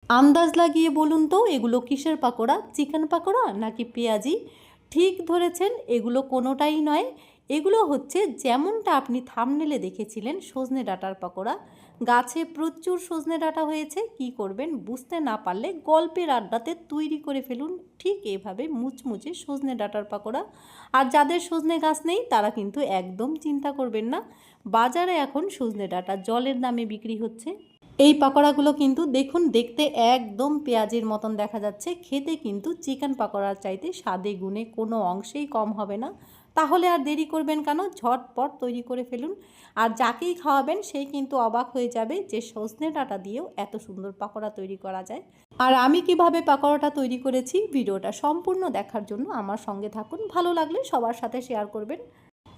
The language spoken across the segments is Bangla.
আন্দাজ লাগিয়ে বলুন তো এগুলো কিসের পাকোড়া, চিকেন পাকোড়া নাকি পেঁয়াজি? ঠিক ধরেছেন, এগুলো কোনোটাই নয়। এগুলো হচ্ছে যেমনটা আপনি থাম্বনেলে দেখেছিলেন সজনে ডাঁটার পাকোড়া। গাছে প্রচুর সজনে ডাঁটা হয়েছে, কি করবেন বুঝতে না পারলে গল্পের আড্ডাতে তৈরি করে ফেলুন ঠিক এভাবে মুচমুচে সজনে ডাঁটার পাকোড়া। আর যাদের সজনে গাছ নেই তারা কিন্তু একদম চিন্তা করবেন না, বাজারে এখন সজনে ডাঁটা জলের দামে বিক্রি হচ্ছে। এই পাকোড়াগুলো কিন্তু দেখুন দেখতে একদম পেঁয়াজের মতন দেখা যাচ্ছে, খেতে কিন্তু চিকেন পাকোড়ার চাইতে স্বাদে গুণে কোনো অংশেই কম হবে না। তাহলে আর দেরি করবেন কেন, ঝটপট তৈরি করে ফেলুন। আর যাকেই খাওয়াবেন সেই কিন্তু অবাক হয়ে যাবে যে সজনে ডাঁটা দিয়েও এত সুন্দর পাকোড়া তৈরি করা যায়। আর আমি কিভাবে পাকোড়াটা তৈরি করেছি ভিডিওটা সম্পূর্ণ দেখার জন্য আমার সঙ্গে থাকুন। ভালো লাগলে সবার সাথে শেয়ার করবেন।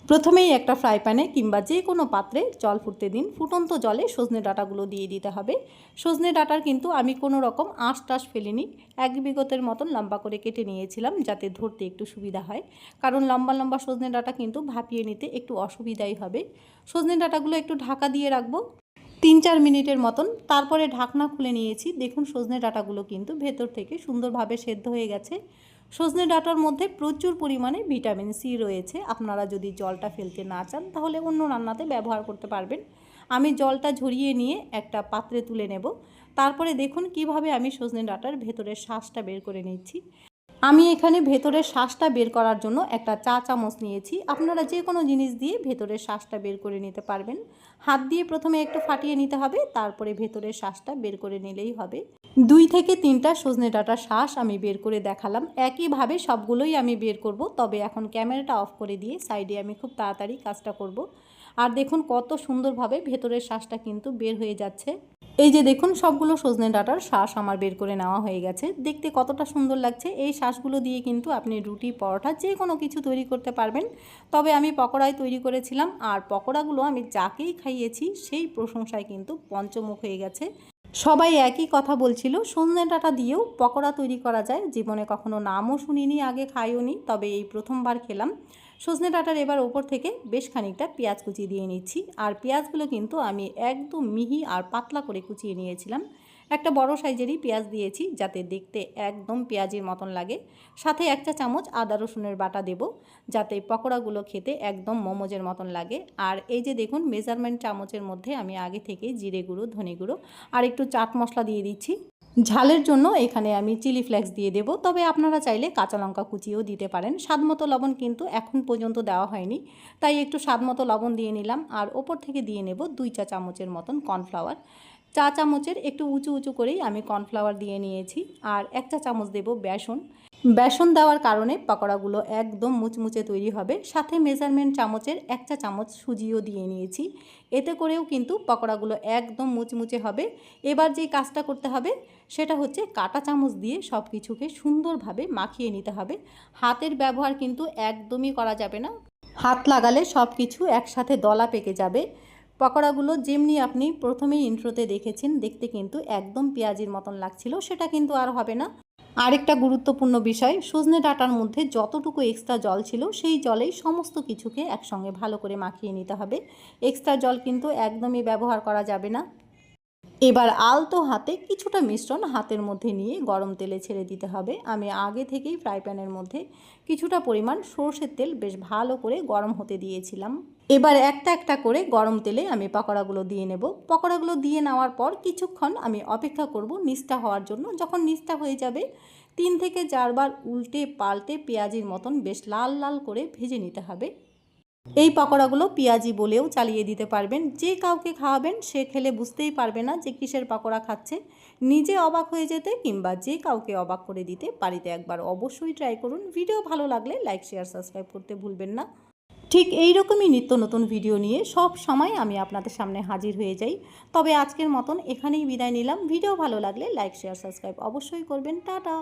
প্রথমেই একটা ফ্রাই প্যানে কিংবা যে কোনো পাত্রে জল ফুটতে দিন। ফুটন্ত জলে সজনে ডাঁটাগুলো দিয়ে দিতে হবে। সজনে ডাঁটার কিন্তু আমি কোনো রকম আঁশ টাশ ফেলিনি, এক বিগতের মতন লম্বা করে কেটে নিয়েছিলাম যাতে ধরতে একটু সুবিধা হয়, কারণ লম্বা লম্বা সজনে ডাঁটা কিন্তু ভাপিয়ে নিতে একটু অসুবিধাই হবে। সজনে ডাঁটাগুলো একটু ঢাকা দিয়ে রাখবো 3-4 মিনিটের মতন, তারপরে ঢাকনা খুলে নিয়েছি। দেখুন সজনে ডাঁটাগুলো কিন্তু ভেতর থেকে সুন্দরভাবে সেদ্ধ হয়ে গেছে। সজনে ডাঁটার মধ্যে প্রচুর পরিমাণে ভিটামিন সি রয়েছে, আপনারা যদি জলটা ফেলতে না চান তাহলে অন্য রান্নাতে ব্যবহার করতে পারবেন। আমি জলটা ঝরিয়ে নিয়ে একটা পাত্রে তুলে নেব। তারপরে দেখুন কিভাবে আমি সজনে ডাঁটার ভেতরের শাঁসটা বের করে নিচ্ছি। আমি এখানে ভেতরের শাঁসটা বের করার জন্য একটা চা চামচ নিয়েছি। আপনারা যে কোনো জিনিস দিয়ে ভেতরের শাঁসটা বের করে নিতে পারবেন। হাত দিয়ে প্রথমে একটু ফাটিয়ে নিতে হবে, তারপরে ভেতরের শাঁসটা বের করে নিলেই হবে। 2 থেকে 3টা সজনে ডাঁটার শাঁস আমি বের করে দেখালাম, একইভাবে সবগুলোই আমি বের করব। তবে এখন ক্যামেরাটা অফ করে দিয়ে সাইডে আমি খুব তাড়াতাড়ি কাজটা করব। আর দেখুন কত সুন্দরভাবে ভেতরের শাঁসটা কিন্তু বের হয়ে যাচ্ছে। এই যে দেখুন সবগুলো সজনে ডাঁটার শাঁস আমার বের করে নেওয়া হয়ে গেছে। দেখতে কতটা সুন্দর লাগছে। এই শাঁসগুলো দিয়ে কিন্তু আপনি রুটি, পরোটা যে কোনো কিছু তৈরি করতে পারবেন। তবে আমি পকোড়াই তৈরি করেছিলাম, আর পকোড়াগুলো আমি যাকেই খাইয়েছি সেই প্রশংসায় কিন্তু পঞ্চমুখ হয়ে গেছে। সবাই একই কথা বলছিল সজনে ডাঁটা দিয়েও পকোড়া তৈরি করা যায়। জীবনে কখনো নামও শুনিনি, আগে খাইও নি, তবে এই প্রথমবার খেলাম। সজনে ডাঁটার এবার ওপর থেকে বেশ খানিকটা পেঁয়াজ কুচি দিয়ে নিচ্ছি। আর পেঁয়াজগুলো কিন্তু আমি একদম মিহি আর পাতলা করে কুচিয়ে নিয়েছিলাম। একটা বড় সাইজেরই পেঁয়াজ দিয়েছি যাতে দেখতে একদম পেঁয়াজের মতন লাগে। সাথে 1 চা চামচ আদা রসুনের বাটা দেব যাতে পকোড়াগুলো খেতে একদম মোমোজের মতন লাগে। আর এই যে দেখুন মেজারমেন্ট চামচের মধ্যে আমি আগে থেকে জিরে গুঁড়ো, ধনে গুঁড়ো আর একটু চাট মশলা দিয়ে দিচ্ছি। ঝালের জন্য এখানে আমি চিলি ফ্লেক্স দিয়ে দেব, তবে আপনারা চাইলে কাঁচা লঙ্কা কুচিও দিতে পারেন। স্বাদমতো লবণ কিন্তু এখন পর্যন্ত দেওয়া হয়নি, তাই একটু স্বাদমতো লবণ দিয়ে নিলাম। আর ওপর থেকে দিয়ে নেব 2 চা চামচের মতন কর্নফ্লাওয়ার। চা চামচের একটু উঁচু উঁচু করেই আমি কর্নফ্লাওয়ার দিয়ে নিয়েছি। আর 1 চা চামচ দেব বেসন। বেসন দেওয়ার কারণে পকোড়াগুলো একদম মুচমুচে তৈরি হবে। সাথে মেজারমেন্ট চামচের 1 চা চামচ সুজিও দিয়ে নিয়েছি, এতে করেও কিন্তু পকোড়াগুলো একদম মুচমুচে হবে। এবার যে কাজটা করতে হবে সেটা হচ্ছে কাঁটা চামচ দিয়ে সব কিছুকে সুন্দরভাবে মাখিয়ে নিতে হবে। হাতের ব্যবহার কিন্তু একদমই করা যাবে না, হাত লাগালে সব কিছু একসাথে দলা পেকে যাবে। পকোড়াগুলো যেমনি আপনি প্রথমেই ইন্ট্রোতে দেখেছেন দেখতে কিন্তু একদম পেঁয়াজির মতন লাগছিল, সেটা কিন্তু আর হবে না। আরেকটা গুরুত্বপূর্ণ বিষয়, সজনে ডাঁটার মধ্যে যতটুকু এক্সট্রা জল ছিল সেই জলেই সমস্ত কিছুকে একসঙ্গে ভালো করে মাখিয়ে নিতে হবে। এক্সট্রা জল কিন্তু একদমই ব্যবহার করা যাবে না। এবার আলতো হাতে কিছুটা মিশ্রণ হাতের মধ্যে নিয়ে গরম তেলে ছেড়ে দিতে হবে। আমি আগে থেকেই ফ্রাই প্যানের মধ্যে কিছুটা পরিমাণ সরষের তেল বেশ ভালো করে গরম হতে দিয়েছিলাম। এবার একটা একটা করে গরম তেলে আমি পকোড়াগুলো দিয়ে নেব। পকোড়াগুলো দিয়ে নেওয়ার পর কিছুক্ষণ আমি অপেক্ষা করব নিচটা হওয়ার জন্য। যখন নিচটা হয়ে যাবে 3 থেকে 4 বার উল্টে পাল্টে পেঁয়াজির মতন বেশ লাল লাল করে ভেজে নিতে হবে। এই পকোড়াগুলো পেঁয়াজি বলেও চালিয়ে দিতে পারবেন। যে কাউকে খাওয়াবেন সে খেলে বুঝতেই পারবে না যে কিসের পকোড়া খাচ্ছে। নিজে অবাক হয়ে যেতে কিংবা যে কাউকে অবাক করে দিতে বাড়িতে একবার অবশ্যই ট্রাই করুন। ভিডিও ভালো লাগলে লাইক, শেয়ার, সাবস্ক্রাইব করতে ভুলবেন না। ঠিক এই রকমই নিত্য নতুন ভিডিও নিয়ে সব সময় আমি আপনাদের সামনে হাজির হয়ে যাই। তবে আজকের মতন এখানেই বিদায় নিলাম। ভিডিও ভালো লাগলে লাইক, শেয়ার, সাবস্ক্রাইব অবশ্যই করবেন। টাটা।